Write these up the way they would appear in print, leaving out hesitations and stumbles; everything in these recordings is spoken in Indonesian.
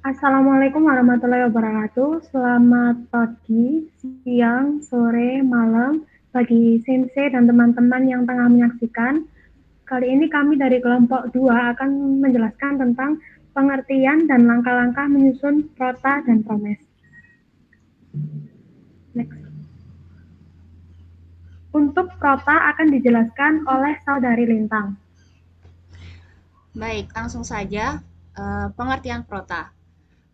Assalamualaikum warahmatullahi wabarakatuh. Selamat pagi, siang, sore, malam bagi Sensei dan teman-teman yang tengah menyaksikan. Kali ini kami dari kelompok 2 akan menjelaskan tentang pengertian dan langkah-langkah menyusun prota dan promes. Next. Untuk prota akan dijelaskan oleh Saudari Lintang. Baik, langsung saja pengertian prota.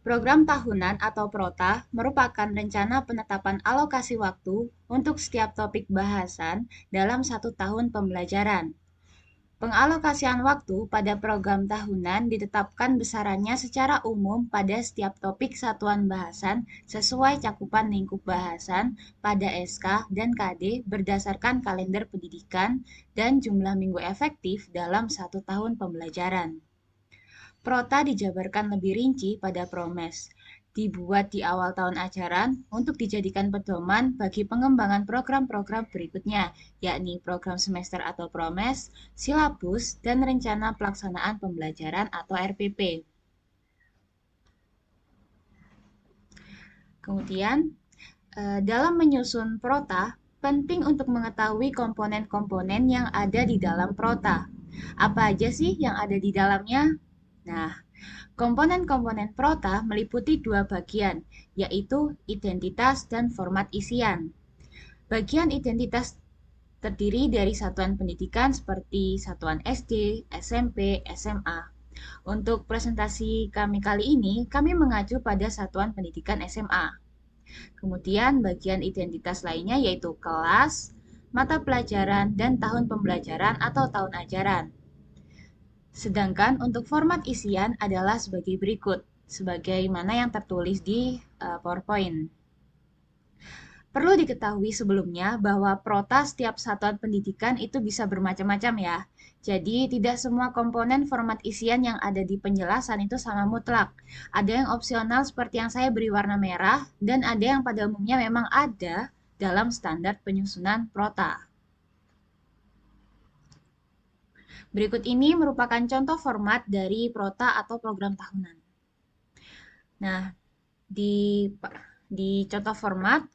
Program tahunan atau prota merupakan rencana penetapan alokasi waktu untuk setiap topik bahasan dalam satu tahun pembelajaran. Pengalokasian waktu pada program tahunan ditetapkan besarannya secara umum pada setiap topik satuan bahasan sesuai cakupan lingkup bahasan pada SK dan KD berdasarkan kalender pendidikan dan jumlah minggu efektif dalam satu tahun pembelajaran. Prota dijabarkan lebih rinci pada Promes, dibuat di awal tahun ajaran untuk dijadikan pedoman bagi pengembangan program-program berikutnya, yakni program semester atau Promes, silabus, dan rencana pelaksanaan pembelajaran atau RPP. Kemudian, dalam menyusun prota, penting untuk mengetahui komponen-komponen yang ada di dalam prota. Apa aja sih yang ada di dalamnya? Nah, komponen-komponen prota meliputi dua bagian, yaitu identitas dan format isian. Bagian identitas terdiri dari satuan pendidikan seperti satuan SD, SMP, SMA. Untuk presentasi kami kali ini, kami mengacu pada satuan pendidikan SMA. Kemudian bagian identitas lainnya yaitu kelas, mata pelajaran, dan tahun pembelajaran atau tahun ajaran. Sedangkan untuk format isian adalah sebagai berikut, sebagaimana yang tertulis di PowerPoint. Perlu diketahui sebelumnya bahwa prota setiap satuan pendidikan itu bisa bermacam-macam ya. Jadi tidak semua komponen format isian yang ada di penjelasan itu sama mutlak. Ada yang opsional seperti yang saya beri warna merah dan ada yang pada umumnya memang ada dalam standar penyusunan prota. Berikut ini merupakan contoh format dari prota atau program tahunan. Nah, di contoh format,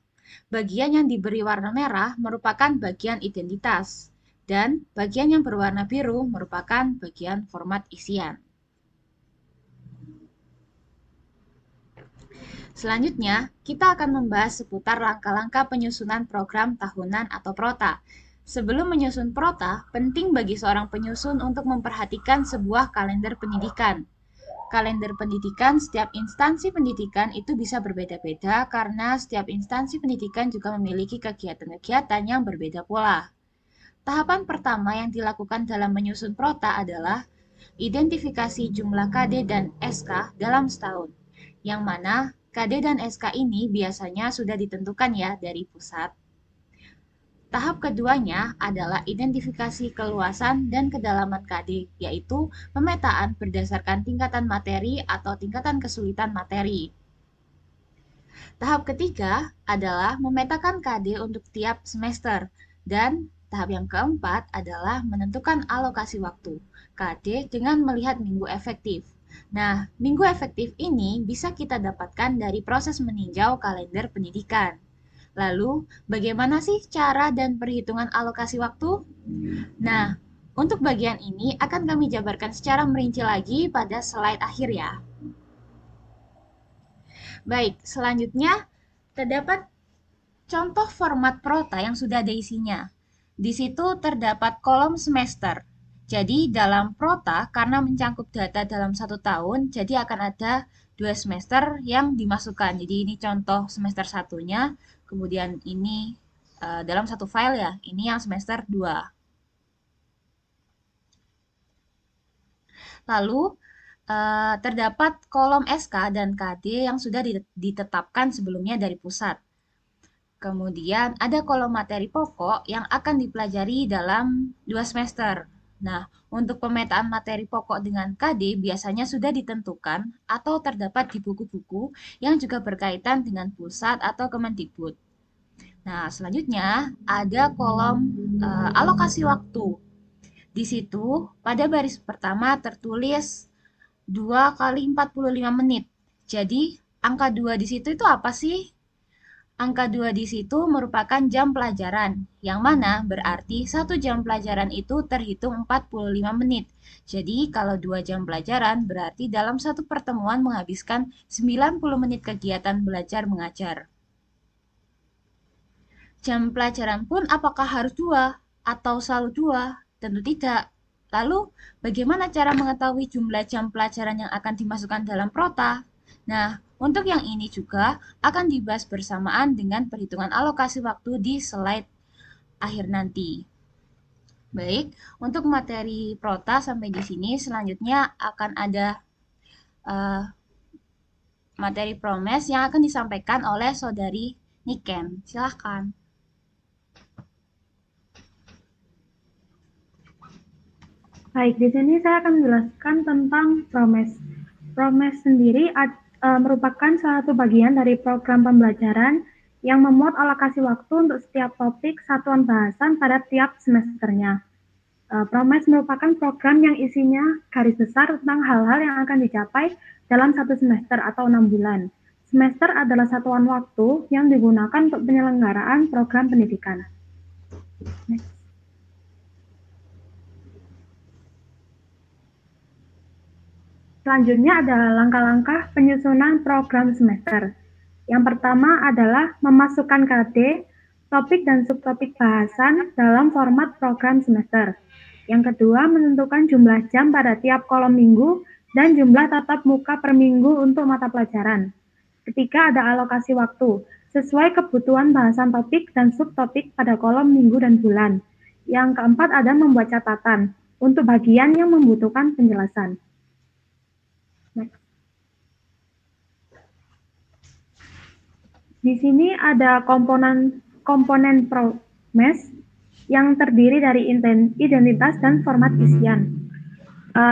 bagian yang diberi warna merah merupakan bagian identitas dan bagian yang berwarna biru merupakan bagian format isian. Selanjutnya, kita akan membahas seputar langkah-langkah penyusunan program tahunan atau prota. Sebelum menyusun prota, penting bagi seorang penyusun untuk memperhatikan sebuah kalender pendidikan. Kalender pendidikan setiap instansi pendidikan itu bisa berbeda-beda karena setiap instansi pendidikan juga memiliki kegiatan-kegiatan yang berbeda pula. Tahapan pertama yang dilakukan dalam menyusun prota adalah identifikasi jumlah KD dan SK dalam setahun, yang mana KD dan SK ini biasanya sudah ditentukan ya dari pusat. Tahap keduanya adalah identifikasi keluasan dan kedalaman KD, yaitu pemetaan berdasarkan tingkatan materi atau tingkatan kesulitan materi. Tahap ketiga adalah memetakan KD untuk tiap semester, dan tahap yang keempat adalah menentukan alokasi waktu KD dengan melihat minggu efektif. Nah, minggu efektif ini bisa kita dapatkan dari proses meninjau kalender pendidikan. Lalu, bagaimana sih cara dan perhitungan alokasi waktu? Nah, untuk bagian ini akan kami jabarkan secara merinci lagi pada slide akhir ya. Baik, selanjutnya terdapat contoh format prota yang sudah ada isinya. Di situ terdapat kolom semester. Jadi dalam prota, karena mencangkup data dalam satu tahun, jadi akan ada dua semester yang dimasukkan. Jadi ini contoh semester satunya, kemudian ini dalam satu file ya, ini yang semester 2. Lalu terdapat kolom SK dan KD yang sudah ditetapkan sebelumnya dari pusat. Kemudian ada kolom materi pokok yang akan dipelajari dalam 2 semester. Nah, untuk pemetaan materi pokok dengan KD biasanya sudah ditentukan atau terdapat di buku-buku yang juga berkaitan dengan pusat atau Kemendikbud. Nah, selanjutnya ada kolom alokasi waktu. Di situ pada baris pertama tertulis 2 kali 45 menit. Jadi, angka 2 di situ itu apa sih? Angka 2 di situ merupakan jam pelajaran, yang mana berarti 1 jam pelajaran itu terhitung 45 menit. Jadi, kalau 2 jam pelajaran berarti dalam satu pertemuan menghabiskan 90 menit kegiatan belajar mengajar. Jam pelajaran pun apakah harus 2 atau selalu 2? Tentu tidak. Lalu, bagaimana cara mengetahui jumlah jam pelajaran yang akan dimasukkan dalam prota? Nah, untuk yang ini juga akan dibahas bersamaan dengan perhitungan alokasi waktu di slide akhir nanti. Baik, untuk materi prota sampai di sini, selanjutnya akan ada uh, materi promes yang akan disampaikan oleh saudari Niken. Silahkan. Baik, di sini saya akan menjelaskan tentang PROMES. PROMES sendiri merupakan salah satu bagian dari program pembelajaran yang memuat alokasi waktu untuk setiap topik satuan bahasan pada tiap semesternya. PROMES merupakan program yang isinya garis besar tentang hal-hal yang akan dicapai dalam satu semester atau 6 bulan. Semester adalah satuan waktu yang digunakan untuk penyelenggaraan program pendidikan. Next. Selanjutnya adalah langkah-langkah penyusunan program semester. Yang pertama adalah memasukkan KD, topik dan subtopik bahasan dalam format program semester. Yang kedua, menentukan jumlah jam pada tiap kolom minggu dan jumlah tatap muka per minggu untuk mata pelajaran. Ketiga, ada alokasi waktu, sesuai kebutuhan bahasan topik dan subtopik pada kolom minggu dan bulan. Yang keempat, ada membuat catatan untuk bagian yang membutuhkan penjelasan. Next. Di sini ada komponen PROMES yang terdiri dari identitas dan format isian.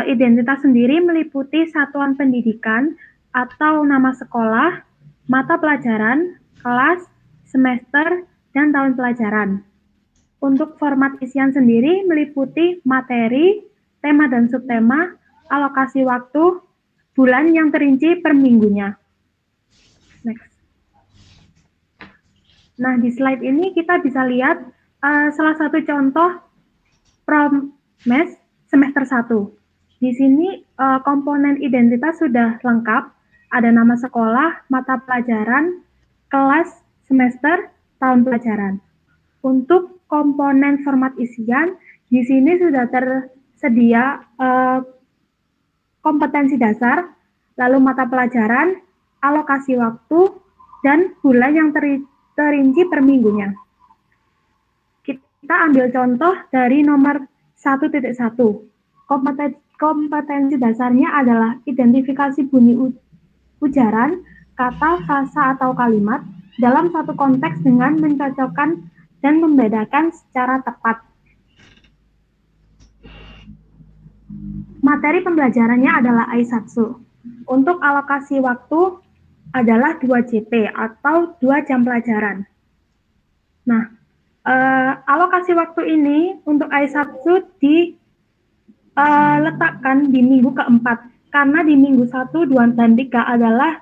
Identitas sendiri meliputi satuan pendidikan atau nama sekolah, mata pelajaran, kelas, semester, dan tahun pelajaran. Untuk format isian sendiri meliputi materi, tema dan subtema, alokasi waktu, bulan yang terinci per minggunya. Next. Nah, di slide ini kita bisa lihat salah satu contoh PROMES semester 1. Di sini komponen identitas sudah lengkap, ada nama sekolah, mata pelajaran, kelas, semester, tahun pelajaran. Untuk komponen format isian, di sini sudah tersedia kompetensi dasar, lalu mata pelajaran, alokasi waktu, dan bulan yang terinci per minggunya. Kita ambil contoh dari nomor 1.1. Kompetensi dasarnya adalah identifikasi bunyi ujaran, kata, frasa, atau kalimat dalam satu konteks dengan mencocokkan dan membedakan secara tepat. Materi pembelajarannya adalah Aisatsu. Untuk alokasi waktu adalah 2 JP atau 2 jam pelajaran. Nah, alokasi waktu ini untuk Aisatsu diletakkan di minggu keempat, karena di minggu 1, 2, dan 3 adalah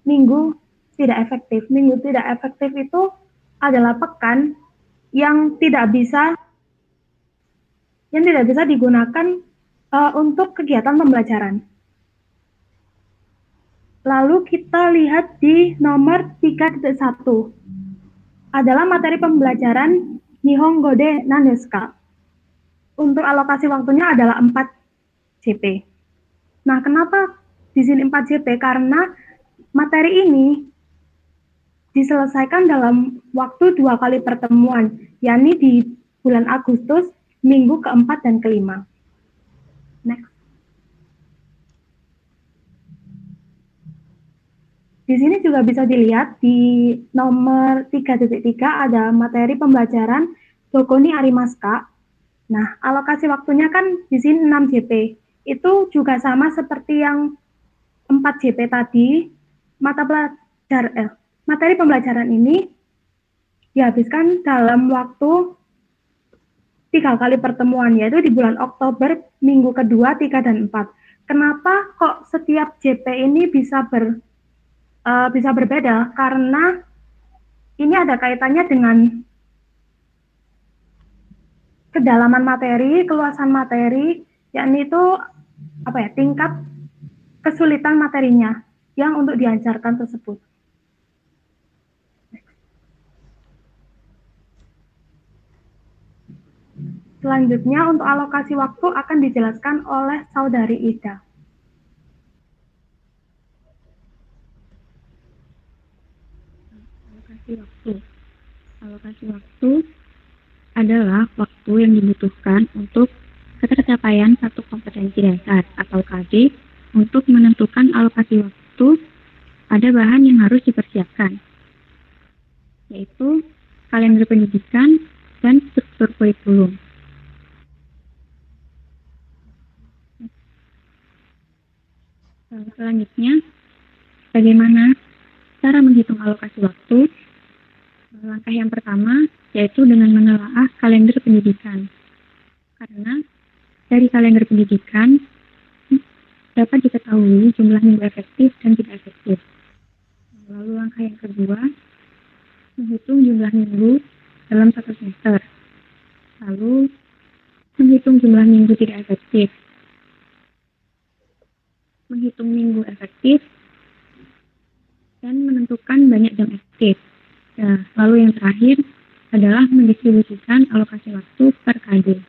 minggu tidak efektif. Minggu tidak efektif itu adalah pekan yang tidak bisa digunakan untuk kegiatan pembelajaran. Lalu kita lihat di nomor 3.1 adalah materi pembelajaran Nihongo de Nandesuka. Untuk alokasi waktunya adalah 4 JP. Nah, kenapa di sini 4 JP? Karena materi ini diselesaikan dalam waktu 2 kali pertemuan, yakni di bulan Agustus, minggu keempat dan kelima. Next. Di sini juga bisa dilihat di nomor 3.3 ada materi pembelajaran Dokoni Arimaska. Nah, alokasi waktunya kan di sini 6 JP. Itu juga sama seperti yang 4 JP tadi. Materi pembelajaran ini dihabiskan dalam waktu 3 kali pertemuan, yaitu di bulan Oktober, minggu kedua, 3, dan 4. Kenapa kok setiap JP ini bisa bisa berbeda karena ini ada kaitannya dengan kedalaman materi, keluasan materi, yakni itu tingkat kesulitan materinya yang untuk diajarkan tersebut. Selanjutnya untuk alokasi waktu akan dijelaskan oleh Saudari Ida. Alokasi waktu adalah waktu yang dibutuhkan untuk ketercapaian satu kompetensi dasar atau KD untuk menentukan alokasi waktu pada bahan yang harus dipersiapkan, yaitu kalender pendidikan dan struktur kurikulum. Selanjutnya, bagaimana cara menghitung alokasi waktu? Langkah yang pertama yaitu dengan menelaah kalender pendidikan. Karena dari kalender pendidikan dapat diketahui jumlah minggu efektif dan tidak efektif. Lalu langkah yang kedua, menghitung jumlah minggu dalam satu semester. Lalu menghitung jumlah minggu tidak efektif. Menghitung minggu efektif dan menentukan banyak jam efektif. Nah, lalu yang terakhir adalah mendistribusikan alokasi waktu per KD.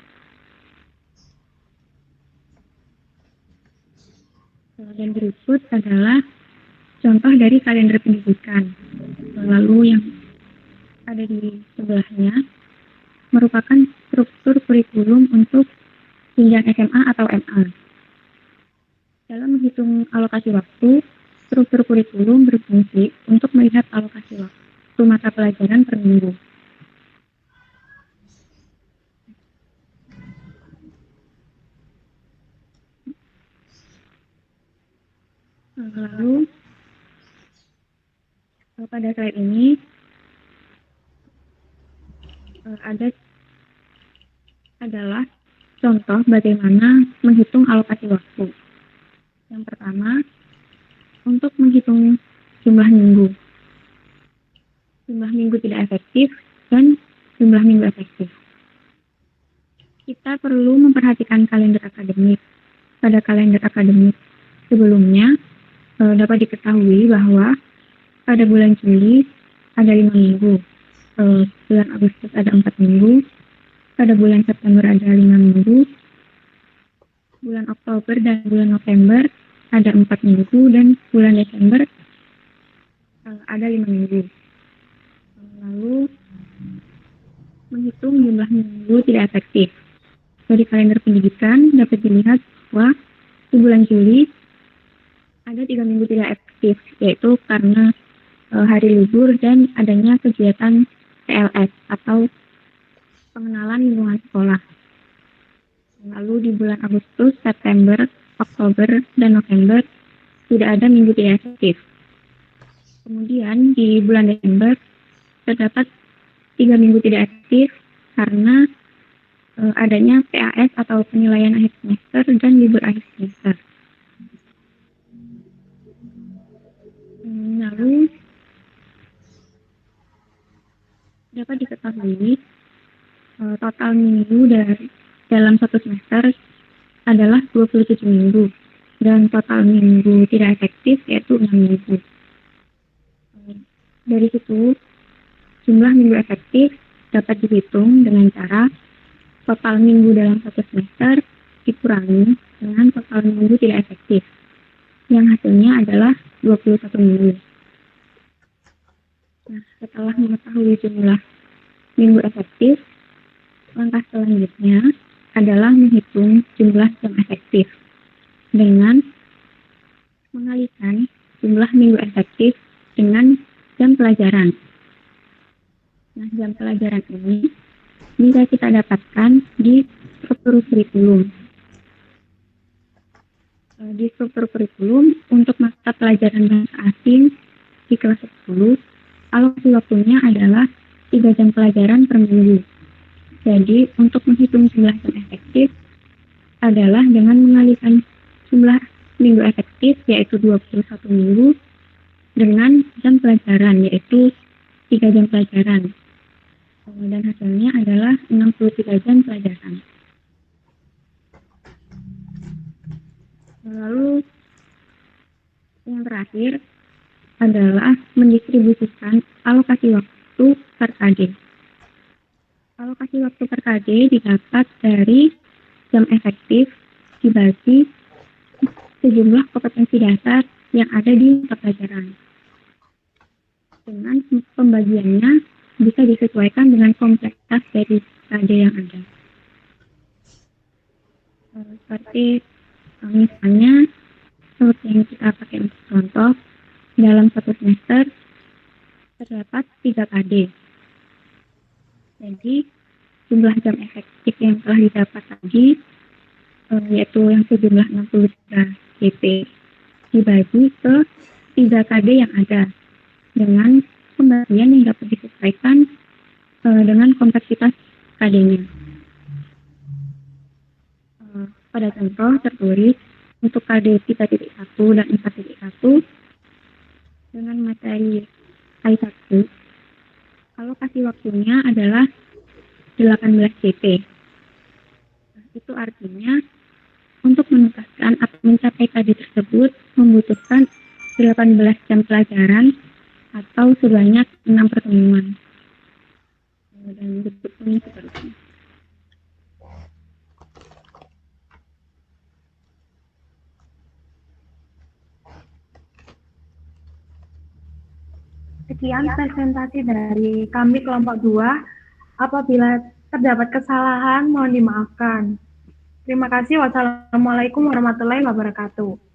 Dan berikut adalah contoh dari kalender pendidikan. Lalu yang ada di sebelahnya merupakan struktur kurikulum untuk jenjang SMA atau MA. Dalam menghitung alokasi waktu, struktur kurikulum berfungsi untuk melihat alokasi waktu mata pelajaran per minggu. Lalu pada slide ini adalah contoh bagaimana menghitung alokasi waktu. Yang pertama, untuk menghitung jumlah minggu. Jumlah minggu tidak efektif dan jumlah minggu efektif. Kita perlu memperhatikan kalender akademik. Pada kalender akademik sebelumnya, dapat diketahui bahwa pada bulan Juli ada 5 minggu, bulan Agustus ada 4 minggu, pada bulan September ada 5 minggu, bulan Oktober dan bulan November ada 4 minggu, dan bulan Desember ada 5 minggu. Lalu menghitung jumlah minggu tidak efektif. Dari kalender pendidikan dapat dilihat bahwa di bulan Juli ada 3 minggu tidak efektif, yaitu karena hari libur dan adanya kegiatan PLS atau pengenalan lingkungan sekolah. Lalu di bulan Agustus, September, Oktober, dan November tidak ada minggu tidak efektif. Kemudian di bulan Desember terdapat 3 minggu tidak efektif karena adanya PAS atau penilaian akhir semester dan libur akhir semester. Lalu dapat diketahui total minggu dalam satu semester adalah 27 minggu dan total minggu tidak efektif yaitu 6 minggu. Dari situ jumlah minggu efektif dapat dihitung dengan cara total minggu dalam satu semester dikurangi dengan total minggu tidak efektif, yang hasilnya adalah 21 minggu. Nah, setelah mengetahui jumlah minggu efektif, langkah selanjutnya adalah menghitung jumlah jam efektif dengan mengalihkan jumlah minggu efektif dengan jam pelajaran. Nah, jam pelajaran ini bisa kita dapatkan di struktur kurikulum. Di struktur kurikulum untuk mata pelajaran bahasa asing di kelas 10, alokasi waktunya adalah 3 jam pelajaran per minggu. Jadi, untuk menghitung jumlah jam efektif adalah dengan mengalihkan jumlah minggu efektif, yaitu 21 minggu, dengan jam pelajaran, yaitu 3 jam pelajaran. Dan hasilnya adalah 63 jam pelajaran. Lalu yang terakhir adalah mendistribusikan alokasi waktu per KD. Alokasi waktu per KD didapat dari jam efektif dibagi sejumlah kompetensi dasar yang ada di mata pelajaran. Dengan pembagiannya bisa disesuaikan dengan kompleksitas dari KD yang ada. Seperti misalnya seperti yang kita pakai untuk contoh, dalam satu semester terdapat 3 KD. Jadi jumlah jam efektif yang telah didapat tadi yaitu yang sejumlah 63 GP dibagi ke 3 KD yang ada dengan pembagian yang dapat disesuaikan dengan kompleksitas KD-nya. Pada contoh tertulis untuk KD 3.1 dan 4.1 dengan materi I1, alokasi waktunya adalah 18 GP. Itu artinya untuk menuntaskan atau mencapai KD tersebut membutuhkan 18 jam pelajaran atau sebanyak 6 pertemuan. Dan berikutnya seterusnya. Sekian presentasi dari kami kelompok 2. Apabila terdapat kesalahan, mohon dimaafkan. Terima kasih. Wassalamualaikum warahmatullahi wabarakatuh.